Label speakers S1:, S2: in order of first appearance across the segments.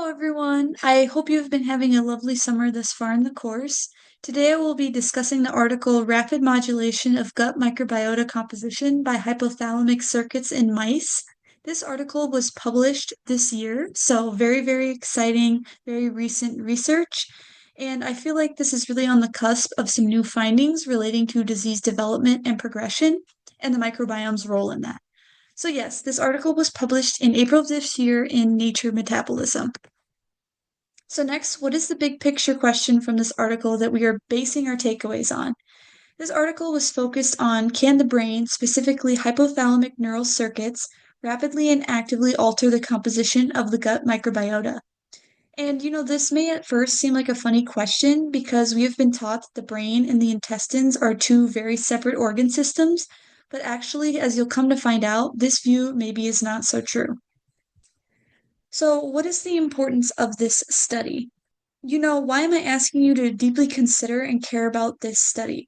S1: everyone. I hope you've been having a lovely summer thus far in the course. Today I will be discussing the article Rapid Modulation of Gut Microbiota Composition by Hypothalamic Circuits in Mice. This article was published this year, so very, very exciting, very recent research. And I feel like this is really on the cusp of some new findings relating to disease development and progression and the microbiome's role in that. So, yes, this article was published in April of this year in Nature Metabolism. So, next, what is the big picture question from this article that we are basing our takeaways on? This article was focused on can the brain, specifically hypothalamic neural circuits, rapidly and actively alter the composition of the gut microbiota? And this may at first seem like a funny question because we have been taught that the brain and the intestines are two very separate organ systems, but actually, as you'll come to find out, this view maybe is not so true. So, what is the importance of this study? Why am I asking you to deeply consider and care about this study?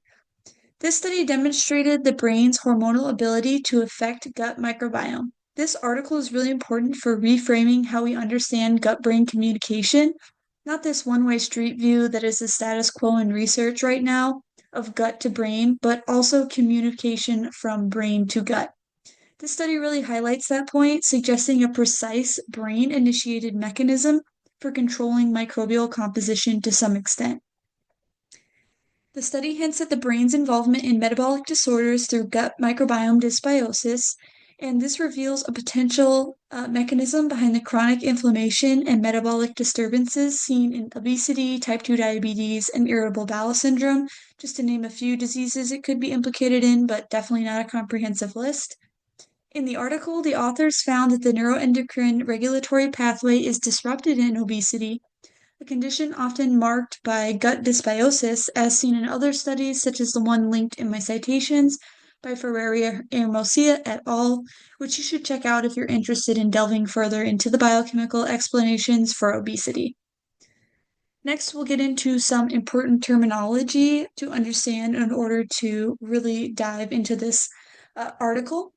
S1: This study demonstrated the brain's hormonal ability to affect gut microbiome. This article is really important for reframing how we understand gut-brain communication, not this one-way street view that is the status quo in research right now of gut to brain, but also communication from brain to gut. This study really highlights that point, suggesting a precise brain-initiated mechanism for controlling microbial composition to some extent. The study hints at the brain's involvement in metabolic disorders through gut microbiome dysbiosis, and this reveals a potential mechanism behind the chronic inflammation and metabolic disturbances seen in obesity, type 2 diabetes, and irritable bowel syndrome, just to name a few diseases it could be implicated in, but definitely not a comprehensive list. In the article, the authors found that the neuroendocrine regulatory pathway is disrupted in obesity, a condition often marked by gut dysbiosis, as seen in other studies, such as the one linked in my citations by Ferreira Hermosia et al., which you should check out if you're interested in delving further into the biochemical explanations for obesity. Next, we'll get into some important terminology to understand in order to really dive into this article.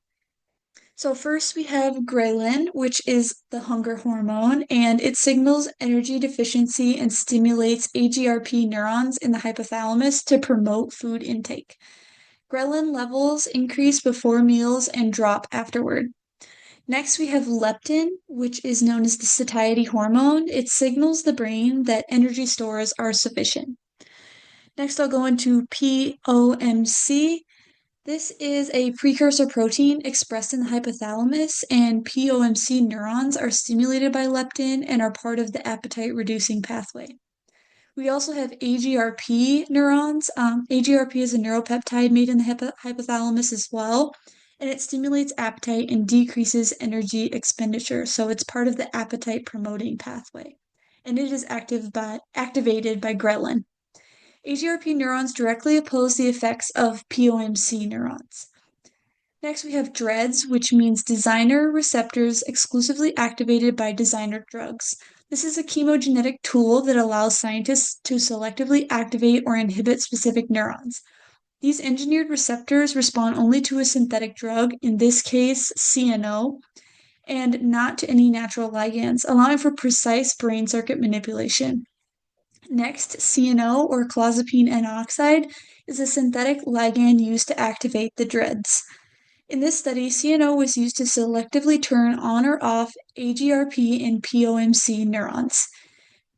S1: So first we have ghrelin, which is the hunger hormone, and it signals energy deficiency and stimulates AGRP neurons in the hypothalamus to promote food intake. Ghrelin levels increase before meals and drop afterward. Next, we have leptin, which is known as the satiety hormone. It signals the brain that energy stores are sufficient. Next, I'll go into POMC. This is a precursor protein expressed in the hypothalamus, and POMC neurons are stimulated by leptin and are part of the appetite-reducing pathway. We also have AGRP neurons. AGRP is a neuropeptide made in the hypothalamus as well, and it stimulates appetite and decreases energy expenditure, so it's part of the appetite-promoting pathway, and it is activated by ghrelin. AGRP neurons directly oppose the effects of POMC neurons. Next, we have DREADS, which means designer receptors exclusively activated by designer drugs. This is a chemogenetic tool that allows scientists to selectively activate or inhibit specific neurons. These engineered receptors respond only to a synthetic drug, in this case CNO, and not to any natural ligands, allowing for precise brain circuit manipulation. Next, CNO, or clozapine N-oxide, is a synthetic ligand used to activate the DREADS. In this study, CNO was used to selectively turn on or off AGRP and POMC neurons.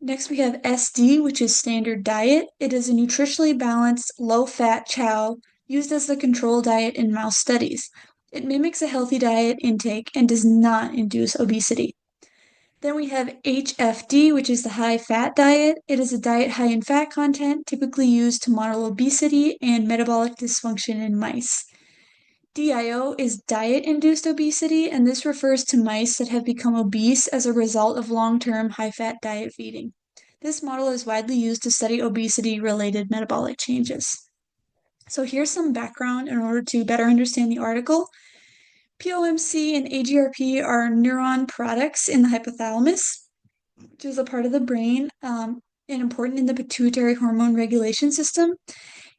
S1: Next, we have SD, which is standard diet. It is a nutritionally balanced, low-fat chow used as the control diet in mouse studies. It mimics a healthy diet intake and does not induce obesity. Then we have HFD, which is the high-fat diet. It is a diet high in fat content, typically used to model obesity and metabolic dysfunction in mice. DIO is diet-induced obesity, and this refers to mice that have become obese as a result of long-term high-fat diet feeding. This model is widely used to study obesity-related metabolic changes. So here's some background in order to better understand the article. POMC and AGRP are neuron products in the hypothalamus, which is a part of the brain and important in the pituitary hormone regulation system.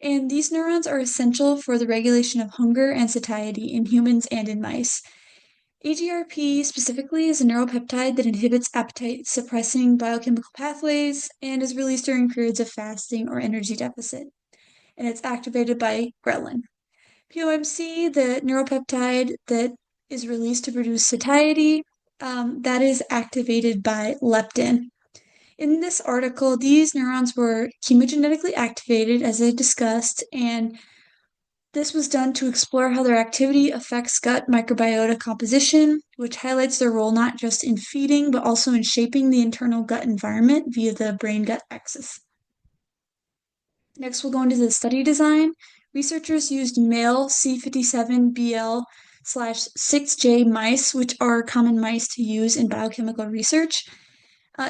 S1: And these neurons are essential for the regulation of hunger and satiety in humans and in mice. AGRP specifically is a neuropeptide that inhibits appetite-suppressing biochemical pathways and is released during periods of fasting or energy deficit, and it's activated by ghrelin. POMC, the neuropeptide that is released to produce satiety, that is activated by leptin. In this article, these neurons were chemogenetically activated, as I discussed, and this was done to explore how their activity affects gut microbiota composition, which highlights their role not just in feeding, but also in shaping the internal gut environment via the brain-gut axis. Next, we'll go into the study design. Researchers used male C57BL/6J mice, which are common mice to use in biochemical research.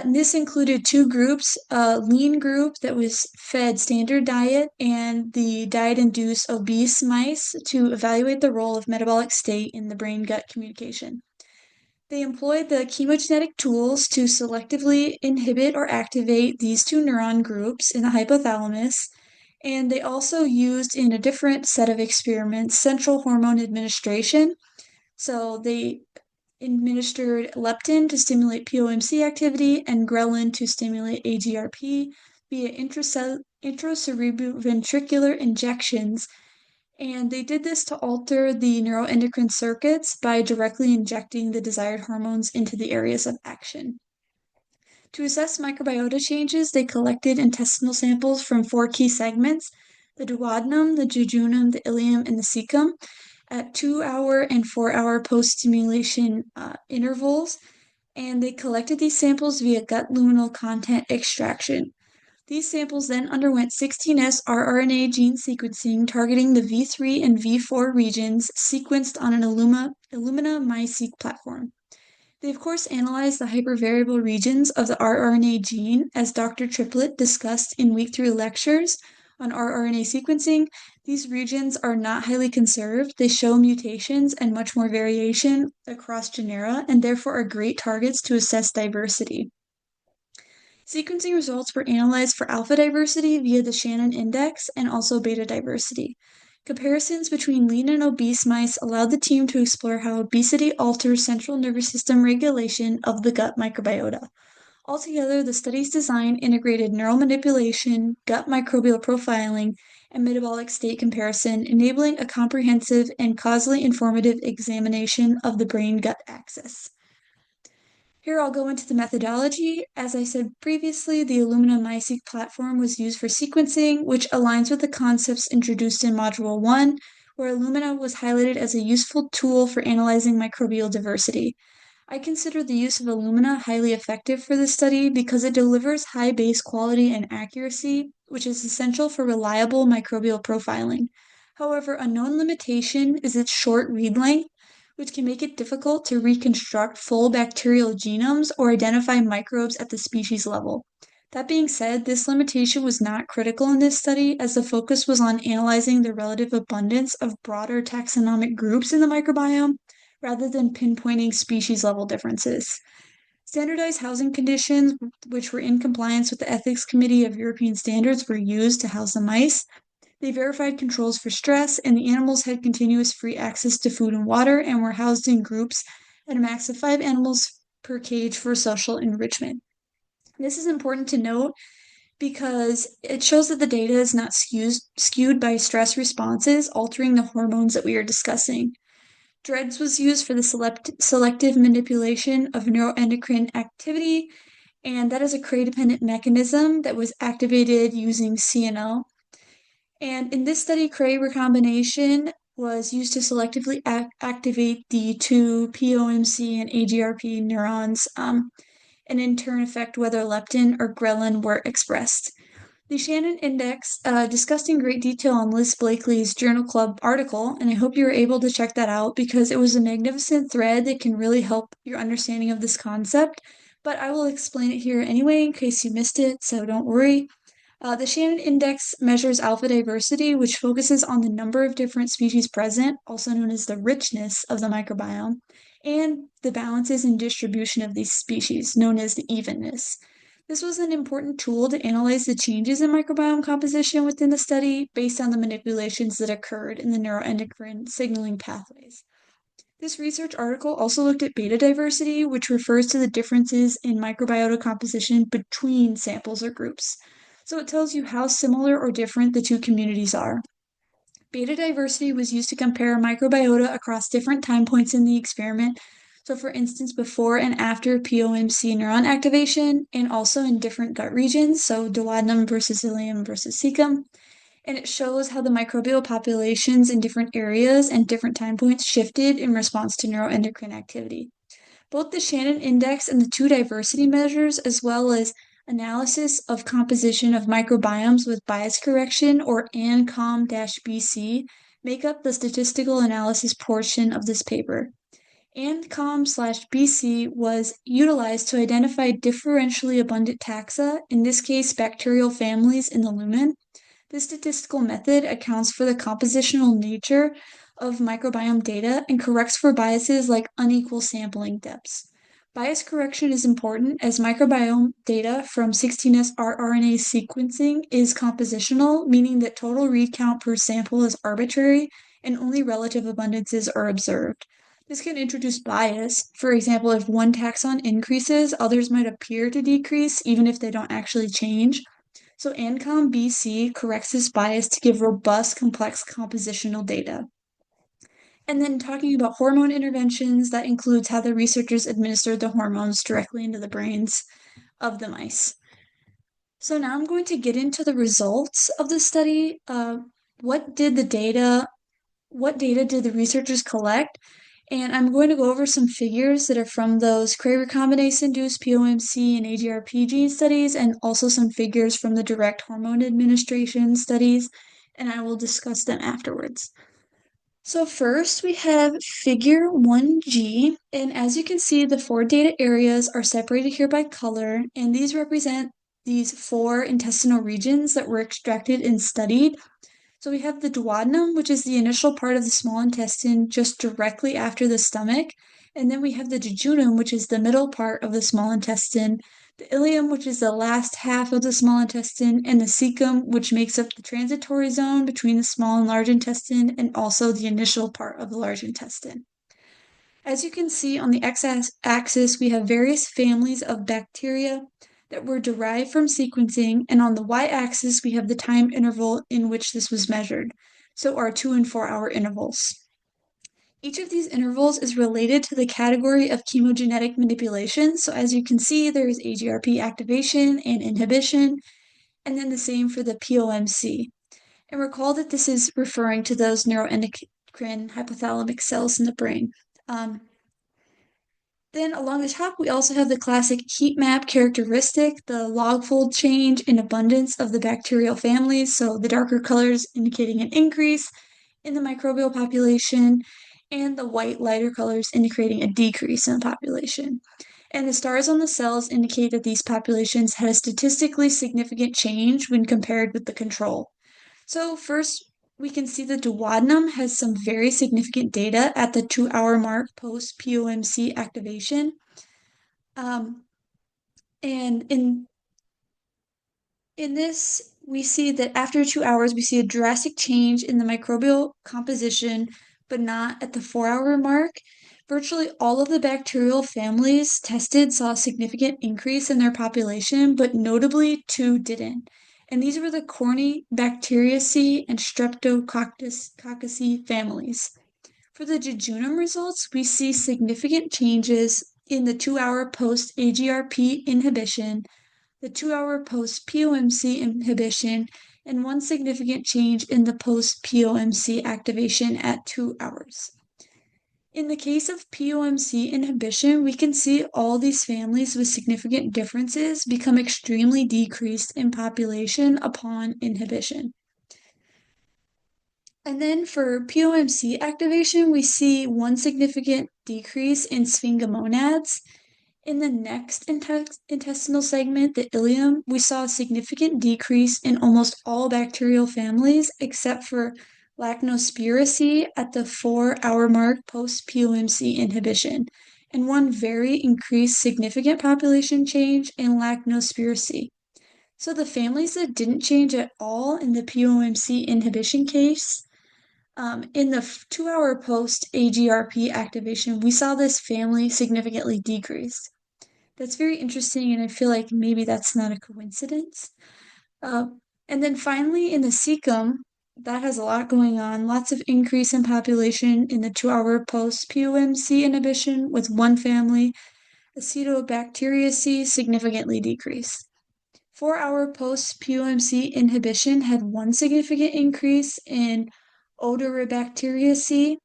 S1: This included two groups, a lean group that was fed standard diet and the diet-induced obese mice to evaluate the role of metabolic state in the brain-gut communication. They employed the chemogenetic tools to selectively inhibit or activate these two neuron groups in the hypothalamus, and they also used in a different set of experiments central hormone administration. So they administered leptin to stimulate POMC activity and ghrelin to stimulate AGRP via intracerebroventricular injections. And they did this to alter the neuroendocrine circuits by directly injecting the desired hormones into the areas of action. To assess microbiota changes, they collected intestinal samples from 4 key segments: the duodenum, the jejunum, the ileum, and the cecum, at 2-hour and 4-hour post-stimulation intervals, and they collected these samples via gut luminal content extraction. These samples then underwent 16S rRNA gene sequencing targeting the V3 and V4 regions sequenced on an Illumina MiSeq platform. They, of course, analyzed the hypervariable regions of the rRNA gene, as Dr. Triplett discussed in week 3 lectures on rRNA sequencing. These regions are not highly conserved. They show mutations and much more variation across genera, and therefore are great targets to assess diversity. Sequencing results were analyzed for alpha diversity via the Shannon index and also beta diversity. Comparisons between lean and obese mice allowed the team to explore how obesity alters central nervous system regulation of the gut microbiota. Altogether, the study's design integrated neural manipulation, gut microbial profiling, and metabolic state comparison, enabling a comprehensive and causally informative examination of the brain-gut axis. Here I'll go into the methodology. As I said previously, the Illumina MiSeq platform was used for sequencing, which aligns with the concepts introduced in Module 1, where Illumina was highlighted as a useful tool for analyzing microbial diversity. I consider the use of Illumina highly effective for this study because it delivers high base quality and accuracy, which is essential for reliable microbial profiling. However, a known limitation is its short read length, which can make it difficult to reconstruct full bacterial genomes or identify microbes at the species level. That being said, this limitation was not critical in this study, as the focus was on analyzing the relative abundance of broader taxonomic groups in the microbiome, rather than pinpointing species-level differences. Standardized housing conditions, which were in compliance with the Ethics Committee of European Standards, were used to house the mice. They verified controls for stress, and the animals had continuous free access to food and water and were housed in groups at a max of 5 animals per cage for social enrichment. This is important to note because it shows that the data is not skewed by stress responses, altering the hormones that we are discussing. DREADS was used for the selective manipulation of neuroendocrine activity, and that is a Cray-dependent mechanism that was activated using CNO. And in this study, Cray recombination was used to selectively activate the two POMC and AGRP neurons, and in turn affect whether leptin or ghrelin were expressed. The Shannon Index, discussed in great detail on Liz Blakely's Journal Club article, and I hope you were able to check that out because it was a magnificent thread that can really help your understanding of this concept, but I will explain it here anyway in case you missed it, so don't worry. The Shannon Index measures alpha diversity, which focuses on the number of different species present, also known as the richness of the microbiome, and the balances and distribution of these species, known as the evenness. This was an important tool to analyze the changes in microbiome composition within the study based on the manipulations that occurred in the neuroendocrine signaling pathways. This research article also looked at beta diversity, which refers to the differences in microbiota composition between samples or groups. So it tells you how similar or different the two communities are. Beta diversity was used to compare microbiota across different time points in the experiment. So, for instance, before and after POMC neuron activation, and also in different gut regions, so duodenum versus ileum versus cecum. And it shows how the microbial populations in different areas and different time points shifted in response to neuroendocrine activity. Both the Shannon Index and the two diversity measures, as well as analysis of composition of microbiomes with bias correction, or ANCOM-BC, make up the statistical analysis portion of this paper. ANCOM/BC was utilized to identify differentially abundant taxa, in this case bacterial families in the lumen. This statistical method accounts for the compositional nature of microbiome data and corrects for biases like unequal sampling depths. Bias correction is important as microbiome data from 16S rRNA sequencing is compositional, meaning that total read count per sample is arbitrary and only relative abundances are observed. This can introduce bias. For example, if one taxon increases, others might appear to decrease even if they don't actually change. So ANCOM-BC corrects this bias to give robust, complex compositional data. And then talking about hormone interventions, that includes how the researchers administered the hormones directly into the brains of the mice. So now I'm going to get into the results of the study. What data did the researchers collect? And I'm going to go over some figures that are from those Cray recombinase-induced POMC and AGRP gene studies, and also some figures from the direct hormone administration studies, and I will discuss them afterwards. So first we have figure 1G, and as you can see, the four data areas are separated here by color, and these represent these four intestinal regions that were extracted and studied. So we have the duodenum, which is the initial part of the small intestine just directly after the stomach. And then we have the jejunum, which is the middle part of the small intestine, the ileum, which is the last half of the small intestine, and the cecum, which makes up the transitory zone between the small and large intestine, and also the initial part of the large intestine. As you can see on the x-axis, we have various families of bacteria that were derived from sequencing, and on the y-axis, we have the time interval in which this was measured, so our 2 and 4 hour intervals. Each of these intervals is related to the category of chemogenetic manipulation, so as you can see, there is AGRP activation and inhibition, and then the same for the POMC. And recall that this is referring to those neuroendocrine hypothalamic cells in the brain. Then along the top, we also have the classic heat map characteristic, the log fold change in abundance of the bacterial families. So the darker colors indicating an increase in the microbial population, and the white lighter colors indicating a decrease in the population. And the stars on the cells indicate that these populations had a statistically significant change when compared with the control. So first, we can see the duodenum has some very significant data at the 2 hour mark post POMC activation. And in this, we see that after 2 hours, we see a drastic change in the microbial composition, but not at the 4 hour mark. Virtually all of the bacterial families tested saw a significant increase in their population, but notably two didn't. And these were the Corynebacteriaceae and Streptococci families. For the jejunum results, we see significant changes in the 2 hour post AGRP inhibition, the 2 hour post POMC inhibition, and one significant change in the post POMC activation at 2 hours. In the case of POMC inhibition, we can see all these families with significant differences become extremely decreased in population upon inhibition. And then for POMC activation, we see one significant decrease in sphingomonads. In the next intestinal segment, the ileum, we saw a significant decrease in almost all bacterial families except for Lactospiraceae at the 4 hour mark post POMC inhibition, and one very increased significant population change in Lactospiraceae. So the families that didn't change at all in the POMC inhibition case In the 2-hour post-AGRP activation, we saw this family significantly decrease. That's very interesting, and I feel like maybe that's not a coincidence. Uh, and then finally, in the cecum, that has a lot going on, lots of increase in population in the 2-hour post-POMC inhibition with one family. Acetobacteriaceae significantly decreased. 4-hour post-POMC inhibition had one significant increase in Odorobacteriaceae.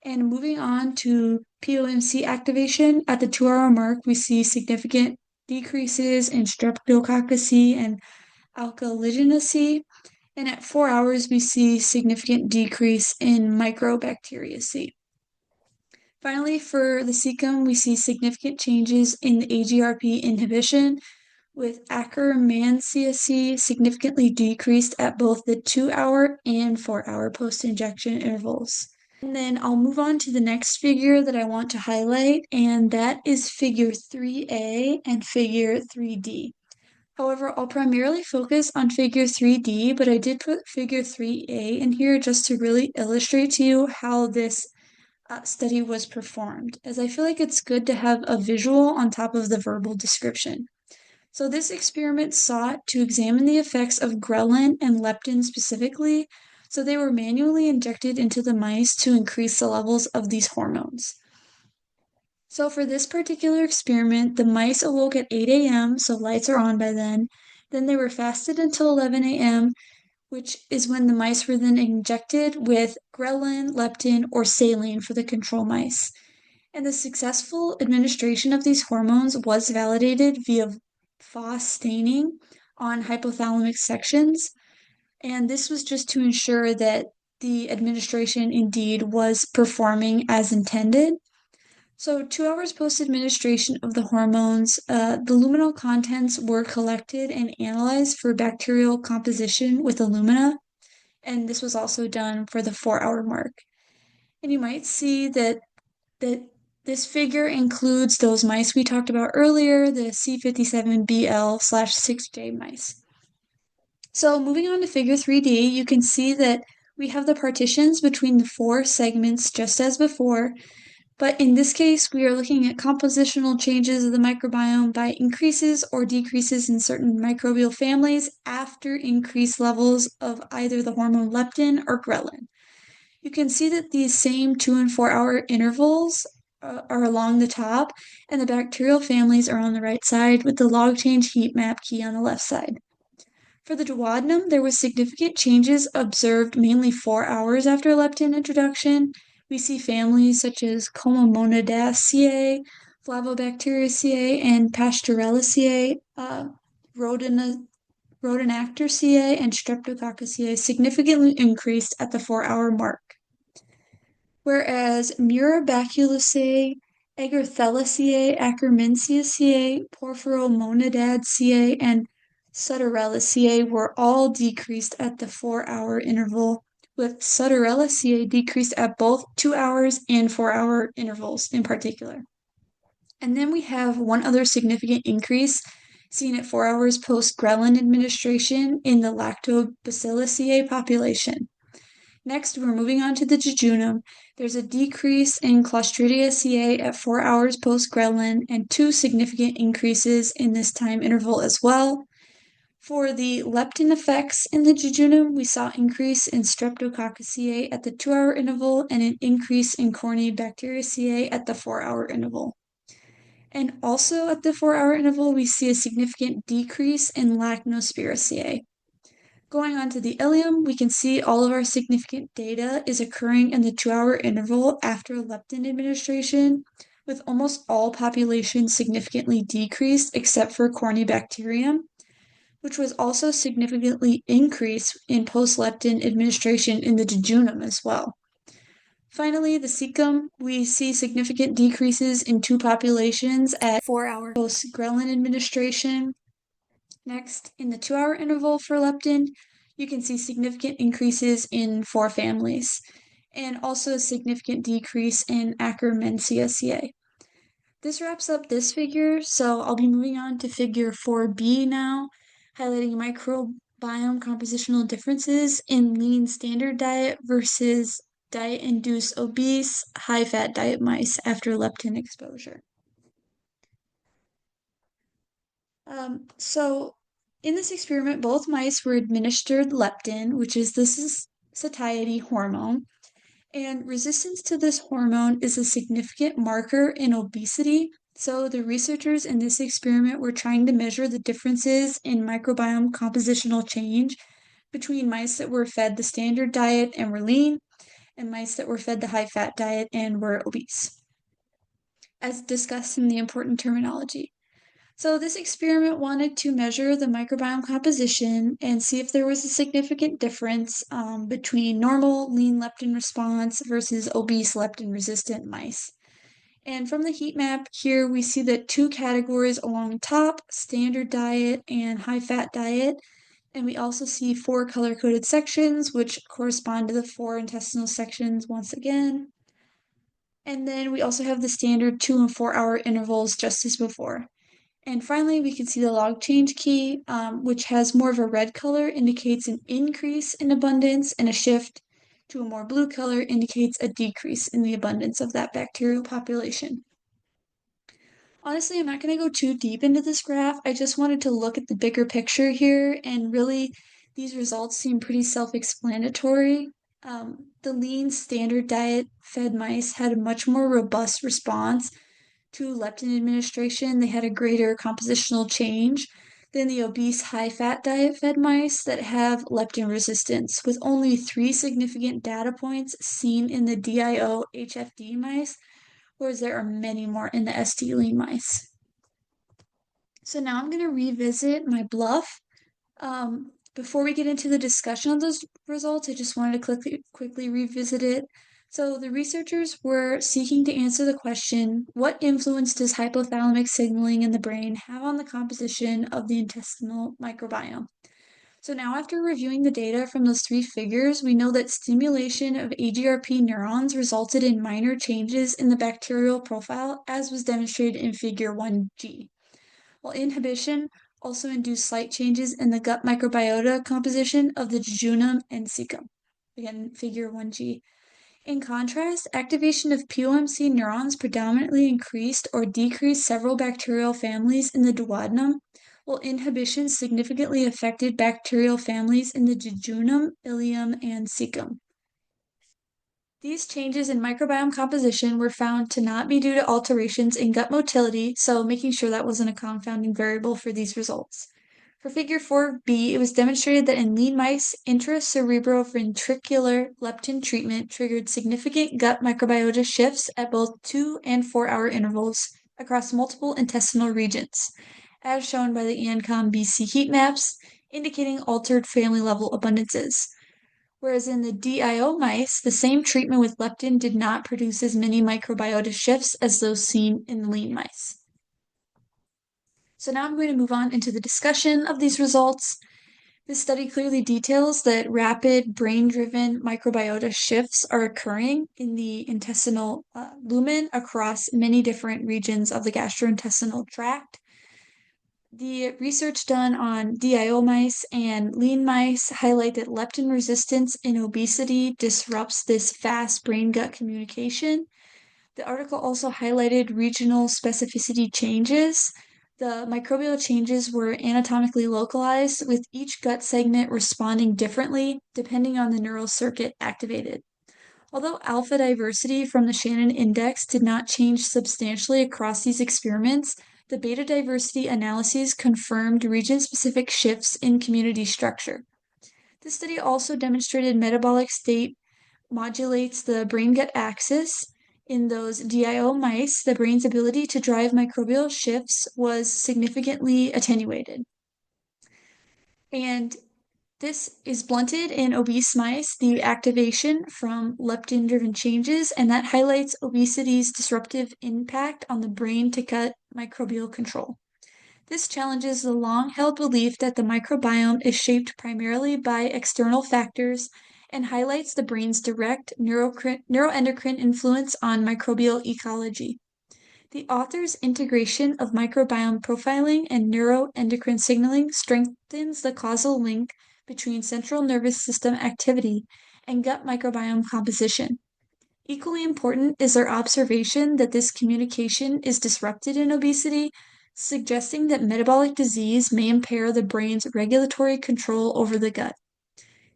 S1: And moving on to POMC activation, at the 2-hour mark, we see significant decreases in Streptococci and Alkaliginaceae. And at 4 hours, we see significant decrease in Microbacteriaceae. Finally, for the cecum, we see significant changes in the AGRP inhibition, with Akkermansiaceae significantly decreased at both the 2-hour and 4-hour post-injection intervals. And then I'll move on to the next figure that I want to highlight, and that is figure 3A and figure 3D. However, I'll primarily focus on figure 3D, but I did put figure 3A in here just to really illustrate to you how this study was performed, as I feel like it's good to have a visual on top of the verbal description. So this experiment sought to examine the effects of ghrelin and leptin specifically, so they were manually injected into the mice to increase the levels of these hormones. So for this particular experiment, the mice awoke at 8 a.m., so lights are on by then. Then they were fasted until 11 a.m., which is when the mice were then injected with ghrelin, leptin, or saline for the control mice. And the successful administration of these hormones was validated via Foss staining on hypothalamic sections. And this was just to ensure that the administration indeed was performing as intended. So 2 hours post-administration of the hormones, the luminal contents were collected and analyzed for bacterial composition with Illumina, and this was also done for the 4-hour mark. And you might see that this figure includes those mice we talked about earlier, the C57BL/6J mice. So moving on to figure 3D, you can see that we have the partitions between the 4 segments just as before, but in this case, we are looking at compositional changes of the microbiome by increases or decreases in certain microbial families after increased levels of either the hormone leptin or ghrelin. You can see that these same 2 and 4 hour intervals are along the top, and the bacterial families are on the right side with the log change heat map key on the left side. For the duodenum, there were significant changes observed mainly 4 hours after leptin introduction. We see families such as Comomonadaceae, Flavobacteriaceae, and Pasteurelliceae, Rhodonactorceae, and Streptococciae significantly increased at the 4-hour mark. Whereas Muribaculaceae, Agarthelaceae, Akkermansiaceae, Porphyromonadaceae, and Sutterelliceae were all decreased at the 4-hour interval, with Sutterelliceae decreased at both 2 hours and 4-hour intervals in particular. And then we have one other significant increase seen at 4 hours post-ghrelin administration in the Lactobacilliceae population. Next, we're moving on to the jejunum. There's a decrease in Clostridiaceae at 4 hours post-ghrelin and 2 significant increases in this time interval as well. For the leptin effects in the jejunum, we saw increase in Streptococciae at the 2-hour interval and an increase in Corynebacteriaceae at the 4-hour interval. And also at the 4-hour interval, we see a significant decrease in Lachnospiraceae. Going on to the ileum, we can see all of our significant data is occurring in the 2-hour interval after leptin administration, with almost all populations significantly decreased except for Corynebacterium, which was also significantly increased in post-leptin administration in the jejunum as well. Finally, the cecum, we see significant decreases in 2 populations at 4-hour post-ghrelin administration. Next, in the 2-hour interval for leptin, you can see significant increases in 4 families, and also a significant decrease in Akkermansiaceae. This wraps up this figure, so I'll be moving on to figure 4B now, highlighting microbiome compositional differences in lean standard diet versus diet-induced obese, high-fat diet mice after leptin exposure. So in this experiment, both mice were administered leptin, which is this satiety hormone, and resistance to this hormone is a significant marker in obesity. So the researchers in this experiment were trying to measure the differences in microbiome compositional change between mice that were fed the standard diet and were lean, and mice that were fed the high-fat diet and were obese, as discussed in the important terminology. So this experiment wanted to measure the microbiome composition and see if there was a significant difference between normal lean leptin response versus obese leptin-resistant mice. And from the heat map here, we see that two categories along top, standard diet and high-fat diet, and we also see four color-coded sections, which correspond to the four intestinal sections once again. And then we also have the standard 2 and 4 hour intervals just as before. And finally, we can see the log change key, which has more of a red color, indicates an increase in abundance, and a shift to a more blue color indicates a decrease in the abundance of that bacterial population. Honestly, I'm not going to go too deep into this graph. I just wanted to look at the bigger picture here, and really, these results seem pretty self-explanatory. The lean standard diet fed mice had a much more robust response to leptin administration. They had a greater compositional change than the obese high-fat diet-fed mice that have leptin resistance, with only 3 significant data points seen in the DIO HFD mice, whereas there are many more in the ST lean mice. So now I'm going to revisit my bluff. Before we get into the discussion of those results, I just wanted to quickly revisit it. So the researchers were seeking to answer the question, what influence does hypothalamic signaling in the brain have on the composition of the intestinal microbiome? So now after reviewing the data from those three figures, we know that stimulation of AGRP neurons resulted in minor changes in the bacterial profile, as was demonstrated in figure 1G. While inhibition also induced slight changes in the gut microbiota composition of the jejunum and cecum. Again, figure 1G. In contrast, activation of POMC neurons predominantly increased or decreased several bacterial families in the duodenum, while inhibition significantly affected bacterial families in the jejunum, ileum, and cecum. These changes in microbiome composition were found to not be due to alterations in gut motility, so making sure that wasn't a confounding variable for these results. For figure 4b, it was demonstrated that in lean mice, intracerebroventricular leptin treatment triggered significant gut microbiota shifts at both 2 and 4 hour intervals across multiple intestinal regions, as shown by the ANCOM BC heat maps, indicating altered family level abundances. Whereas in the DIO mice, the same treatment with leptin did not produce as many microbiota shifts as those seen in the lean mice. So now I'm going to move on into the discussion of these results. This study clearly details that rapid brain-driven microbiota shifts are occurring in the intestinal lumen across many different regions of the gastrointestinal tract. The research done on DIO mice and lean mice highlight that leptin resistance in obesity disrupts this fast brain-gut communication. The article also highlighted regional specificity changes. The microbial changes were anatomically localized, with each gut segment responding differently depending on the neural circuit activated. Although alpha diversity from the Shannon Index did not change substantially across these experiments, the beta diversity analyses confirmed region-specific shifts in community structure. This study also demonstrated metabolic state modulates the brain-gut axis. In those DIO mice, the brain's ability to drive microbial shifts was significantly attenuated. And this is blunted in obese mice, the activation from leptin-driven changes, and that highlights obesity's disruptive impact on the brain-to-gut microbial control. This challenges the long-held belief that the microbiome is shaped primarily by external factors and highlights the brain's direct neuroendocrine influence on microbial ecology. The author's integration of microbiome profiling and neuroendocrine signaling strengthens the causal link between central nervous system activity and gut microbiome composition. Equally important is their observation that this communication is disrupted in obesity, suggesting that metabolic disease may impair the brain's regulatory control over the gut.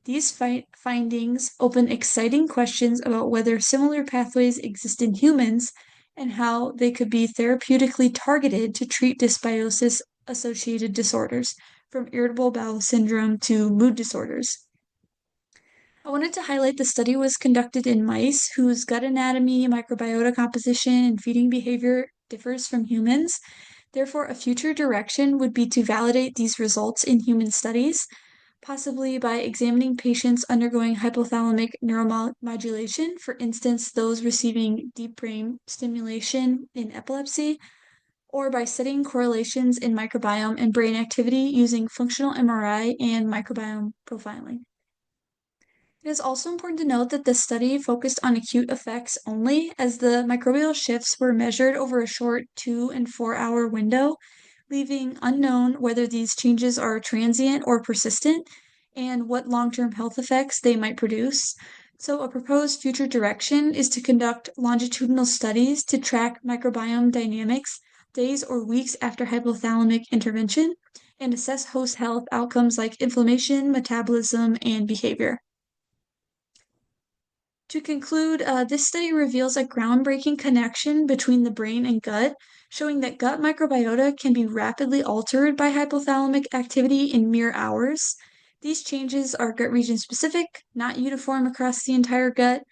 S1: These findings open exciting questions about whether similar pathways exist in humans and how they could be therapeutically targeted to treat dysbiosis associated disorders, from irritable bowel syndrome to mood disorders. I wanted to highlight the study was conducted in mice whose gut anatomy, microbiota composition, and feeding behavior differs from humans. Therefore, a future direction would be to validate these results in human studies, possibly by examining patients undergoing hypothalamic neuromodulation, for instance, those receiving deep brain stimulation in epilepsy, or by studying correlations in microbiome and brain activity using functional MRI and microbiome profiling. It is also important to note that the study focused on acute effects only, as the microbial shifts were measured over a short 2 and 4 hour window, leaving unknown whether these changes are transient or persistent and what long-term health effects they might produce. So a proposed future direction is to conduct longitudinal studies to track microbiome dynamics days or weeks after hypothalamic intervention and assess host health outcomes like inflammation, metabolism, and behavior. To conclude, this study reveals a groundbreaking connection between the brain and gut, showing that gut microbiota can be rapidly altered by hypothalamic activity in mere hours. These changes are gut region specific, not uniform across the entire gut,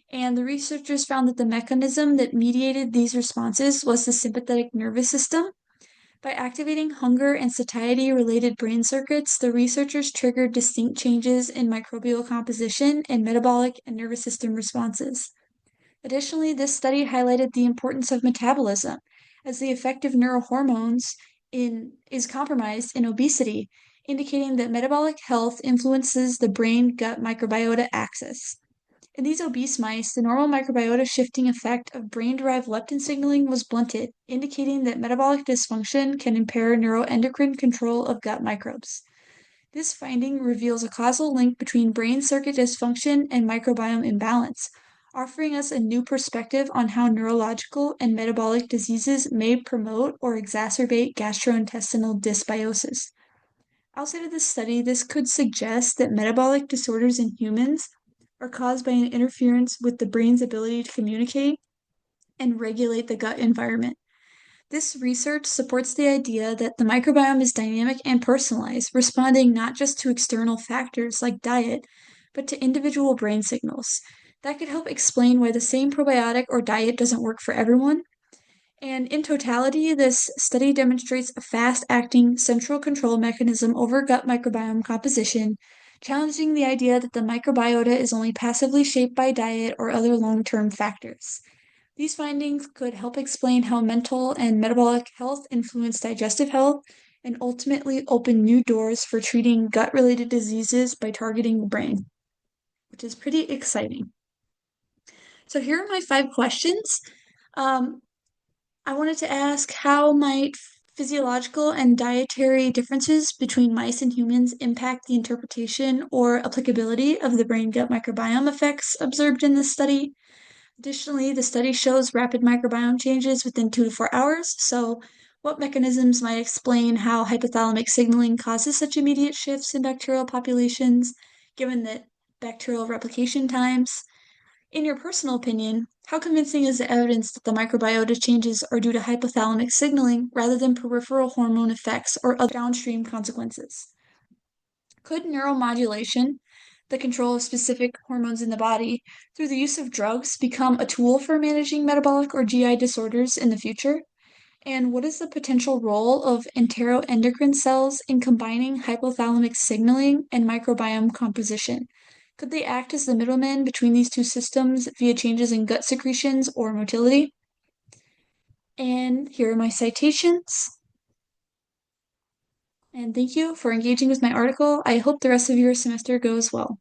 S1: and the researchers found that the mechanism that mediated these responses was the sympathetic nervous system. By activating hunger and satiety-related brain circuits, the researchers triggered distinct changes in microbial composition and metabolic and nervous system responses. Additionally, this study highlighted the importance of metabolism, as the effect of neurohormones is compromised in obesity, indicating that metabolic health influences the brain-gut microbiota axis. In these obese mice, the normal microbiota shifting effect of brain-derived leptin signaling was blunted, indicating that metabolic dysfunction can impair neuroendocrine control of gut microbes. This finding reveals a causal link between brain circuit dysfunction and microbiome imbalance, offering us a new perspective on how neurological and metabolic diseases may promote or exacerbate gastrointestinal dysbiosis. Outside of this study, this could suggest that metabolic disorders in humans are caused by an interference with the brain's ability to communicate and regulate the gut environment. This research supports the idea that the microbiome is dynamic and personalized, responding not just to external factors like diet, but to individual brain signals. That could help explain why the same probiotic or diet doesn't work for everyone. And in totality, this study demonstrates a fast-acting central control mechanism over gut microbiome composition, challenging the idea that the microbiota is only passively shaped by diet or other long-term factors. These findings could help explain how mental and metabolic health influence digestive health and ultimately open new doors for treating gut-related diseases by targeting the brain, which is pretty exciting. So here are my 5 questions. I wanted to ask, how might physiological and dietary differences between mice and humans impact the interpretation or applicability of the brain-gut microbiome effects observed in this study? Additionally, the study shows rapid microbiome changes within 2 to 4 hours, so what mechanisms might explain how hypothalamic signaling causes such immediate shifts in bacterial populations, given that bacterial replication times? In your personal opinion, how convincing is the evidence that the microbiota changes are due to hypothalamic signaling rather than peripheral hormone effects or other downstream consequences? Could neuromodulation, the control of specific hormones in the body, through the use of drugs, become a tool for managing metabolic or GI disorders in the future? And what is the potential role of enteroendocrine cells in combining hypothalamic signaling and microbiome composition? Could they act as the middleman between these two systems via changes in gut secretions or motility? And here are my citations. And thank you for engaging with my article. I hope the rest of your semester goes well.